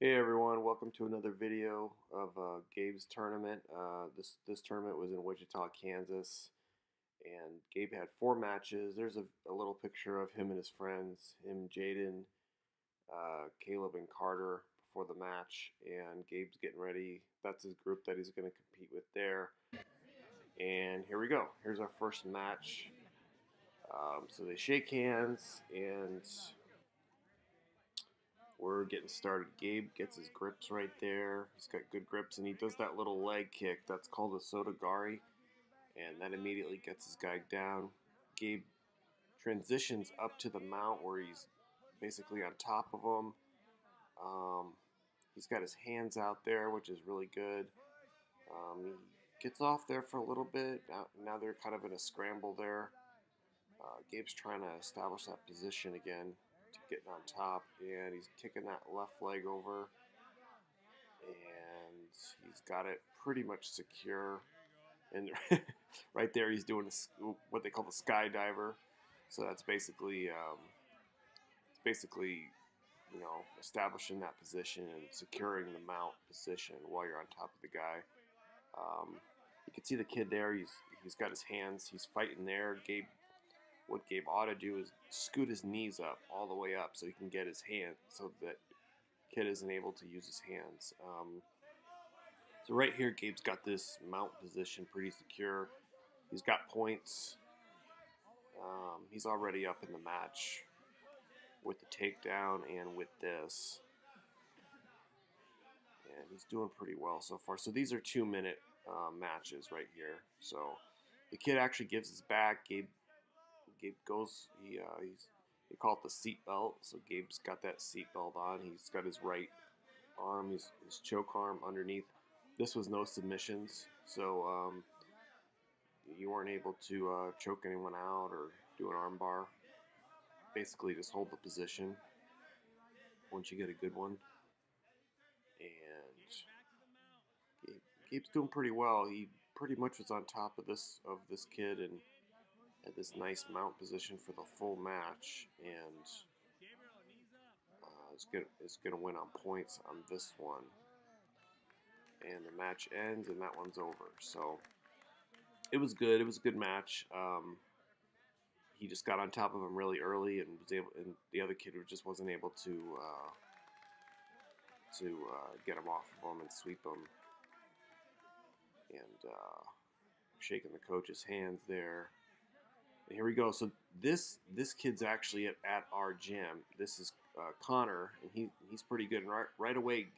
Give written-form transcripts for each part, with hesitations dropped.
Hey everyone, welcome to another video of Gabe's tournament. This tournament was in Wichita, Kansas, and Gabe had 4 matches. There's a little picture of him and his friends, him, Jaden, Caleb, and Carter before the match, and Gabe's getting ready. That's his group that he's going to compete with there. And here we go. Here's our first match. So they shake hands, and we're getting started. Gabe gets his grips right there. He's got good grips, and he does that little leg kick. That's called a sotogari, and that immediately gets his guy down. Gabe transitions up to the mount where he's basically on top of him. He's got his hands out there, which is really good. He gets off there for a little bit. Now they're kind of in a scramble there. Gabe's trying to establish that position again to get on top, and he's kicking that left leg over, and he's got it pretty much secure. And right there, he's doing what they call the skydiver. So that's basically establishing that position and securing the mount position while you're on top of the guy. You can see the kid there. He's got his hands. He's fighting there. What Gabe ought to do is scoot his knees up all the way up so he can get his hand, so that kid isn't able to use his hands. So right here, Gabe's got this mount position pretty secure. He's got points. He's already up in the match with the takedown and with this. And he's doing pretty well so far. So these are 2-minute matches right here. So the kid actually gives his back. Gabe goes. They call it the seat belt. So Gabe's got that seat belt on. He's got his right arm, his choke arm underneath. This was no submissions, so you weren't able to choke anyone out or do an arm bar. Basically, just hold the position once you get a good one. And Gabe's doing pretty well. He pretty much was on top of this kid and had this nice mount position for the full match, and is gonna win on points on this one. And the match ends, and that one's over. So it was good. It was a good match. He just got on top of him really early, and the other kid just wasn't able to get him off of him and sweep him. And shaking the coach's hands there. And here we go. So this kid's actually at our gym. This is Connor, and he's pretty good. And right away,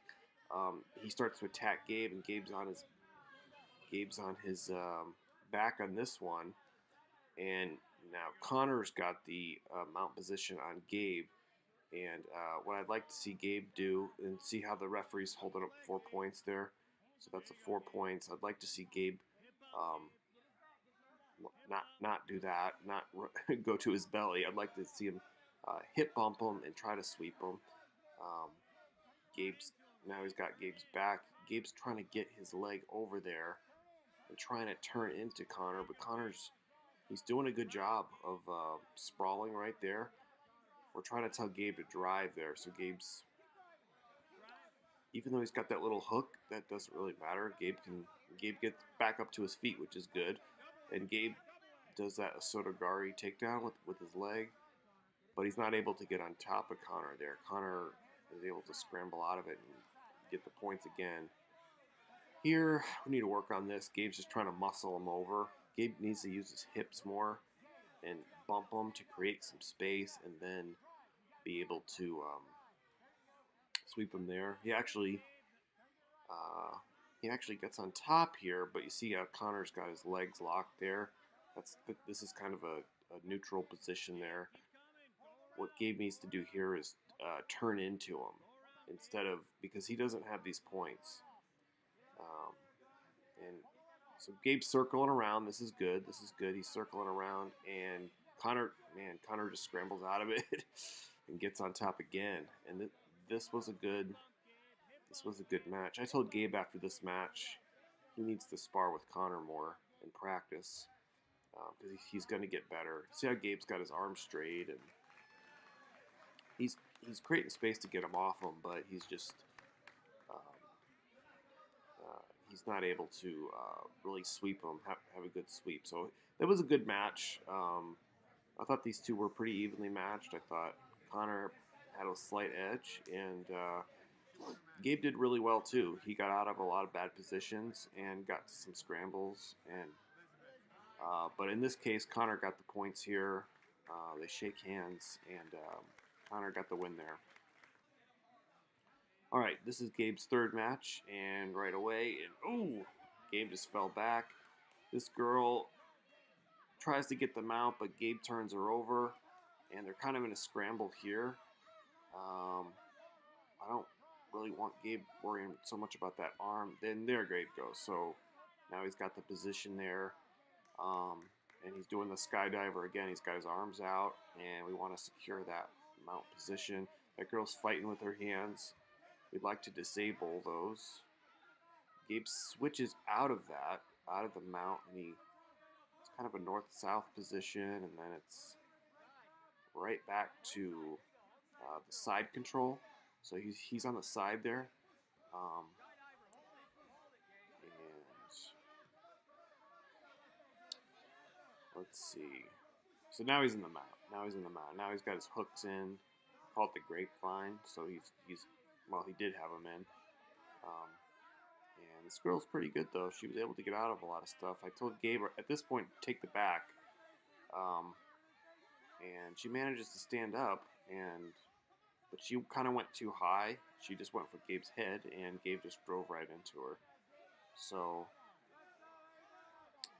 he starts to attack Gabe, and Gabe's on his back on this one. And now Connor's got the mount position on Gabe. And what I'd like to see Gabe do, and see how the referee's holding up 4 points there. So that's a 4 points. I'd like to see Gabe not do that, not go to his belly. I'd like to see him hip bump him and try to sweep him. Now he's got Gabe's back. Gabe's trying to get his leg over there and trying to turn into Connor, but he's doing a good job of sprawling right there. We're trying to tell Gabe to drive there, so even though he's got that little hook, that doesn't really matter. Gabe gets back up to his feet, which is good, and Gabe does that Sotogari takedown with his leg, but he's not able to get on top of Connor there. Connor is able to scramble out of it and get the points again. Here, we need to work on this. Gabe's just trying to muscle him over. Gabe needs to use his hips more and bump him to create some space, and then be able to sweep him there. He actually gets on top here, but you see how Connor's got his legs locked there. This is kind of a neutral position there. What Gabe needs to do here is turn into him because he doesn't have these points. And so Gabe's circling around. This is good. He's circling around, and Connor just scrambles out of it and gets on top again. And this was a good match. I told Gabe after this match he needs to spar with Connor more and practice, because he's going to get better. See how Gabe's got his arms straight, and he's creating space to get him off him, but he's just he's not able to really sweep him, have a good sweep. So that was a good match. I thought these two were pretty evenly matched. I thought Connor had a slight edge, and Gabe did really well too. He got out of a lot of bad positions and got to some scrambles. And but in this case, Connor got the points here. They shake hands, and Connor got the win there. All right, this is Gabe's third match, and right away, and ooh, Gabe just fell back. This girl tries to get them out, but Gabe turns her over, and they're kind of in a scramble here. I don't really want Gabe worrying so much about that arm. Then there Gabe goes. So now he's got the position there, and he's doing the skydiver again. He's got his arms out, and we want to secure that mount position. That girl's fighting with her hands. We'd like to disable those. Gabe switches out of that, out of the mount, and it's kind of a north-south position, and then it's right back to the side control. So he's on the side there. And let's see. So now he's in the mount. Now he's got his hooks in. Call it the grapevine. So he's well, he did have them in. And this girl's pretty good though. She was able to get out of a lot of stuff. I told Gabe at this point take the back. And she manages to stand up, but she kind of went too high. She just went for Gabe's head, and Gabe just drove right into her. So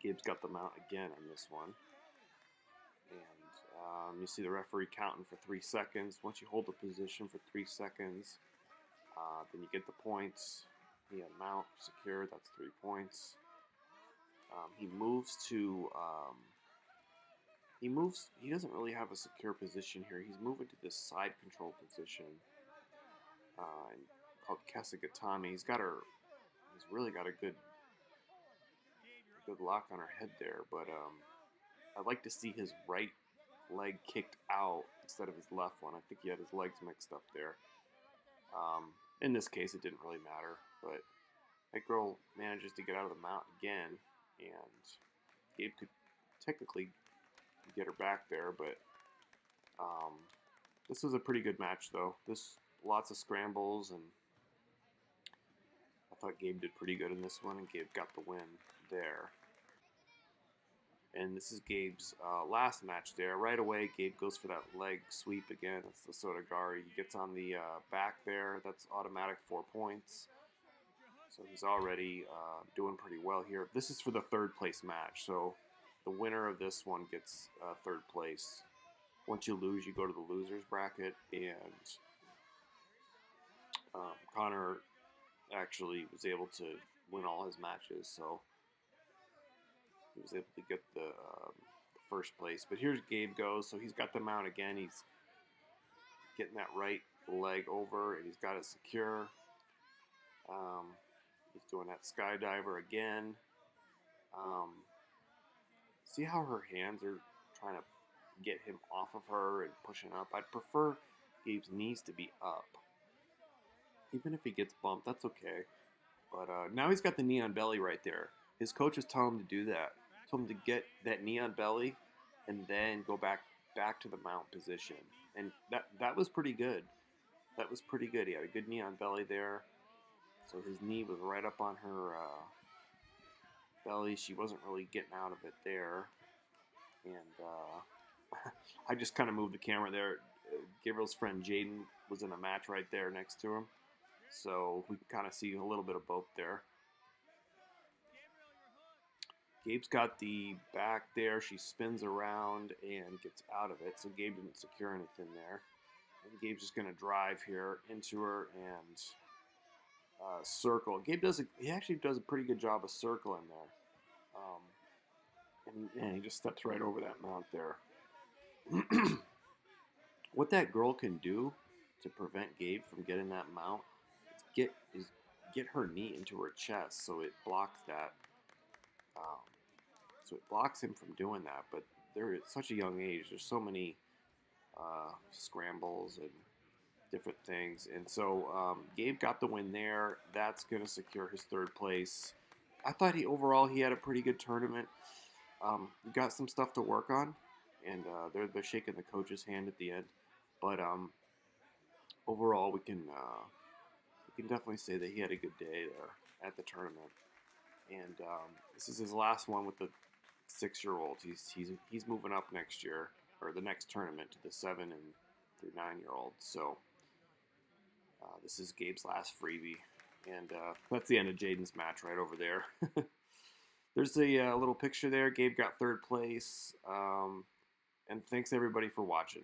Gabe's got the mount again on this one. And you see the referee counting for 3 seconds. Once you hold the position for 3 seconds, then you get the points. He had mount secured. That's 3 points. He moves to... He doesn't really have a secure position here. He's moving to this side control position called Kesagatami. He's really got a good lock on her head there. But I'd like to see his right leg kicked out instead of his left one. I think he had his legs mixed up there. In this case, it didn't really matter. But that girl manages to get out of the mount again, and Gabe could technically get her back there, but this was a pretty good match though. Lots of scrambles, and I thought Gabe did pretty good in this one, and Gabe got the win there. And this is Gabe's last match there. Right away, Gabe goes for that leg sweep again. That's the Sotogari. He gets on the back there. That's automatic 4 points. So he's already doing pretty well here. This is for the third place match, so the winner of this one gets third place. Once you lose, you go to the losers bracket, and Connor actually was able to win all his matches, so he was able to get the first place. But here's Gabe goes, so he's got the mount again. He's getting that right leg over, and he's got it secure. He's doing that skydiver again. See how her hands are trying to get him off of her and pushing up? I'd prefer Gabe's knees to be up. Even if he gets bumped, that's okay. But now he's got the knee on belly right there. His coach was telling him to do that. Told him to get that knee on belly and then go back to the mount position. And that was pretty good. That was pretty good. He had a good knee on belly there. So his knee was right up on her belly. She wasn't really getting out of it there. And I just kind of moved the camera there. Gabriel's friend Jaden was in a match right there next to him. So we can kind of see a little bit of both there. Gabe's got the back there. She spins around and gets out of it. So Gabe didn't secure anything there. And Gabe's just going to drive here into her and circle. Gabe he actually does a pretty good job of circling there. And he just steps right over that mount there. What that girl can do to prevent Gabe from getting that mount is get her knee into her chest so it blocks that. So it blocks him from doing that. But they're at such a young age. There's so many scrambles and different things. And so Gabe got the win there. That's going to secure his third place. I thought he had a pretty good tournament. We got some stuff to work on, and they're shaking the coach's hand at the end. But overall, we can definitely say that he had a good day there at the tournament. And this is his last one with the 6-year-olds. He's moving up next year, or the next tournament, to the 7 and through 9-year-olds. So this is Gabe's last freebie, and that's the end of Jaden's match right over there. There's a little picture there. Gabe got third place, and thanks everybody for watching.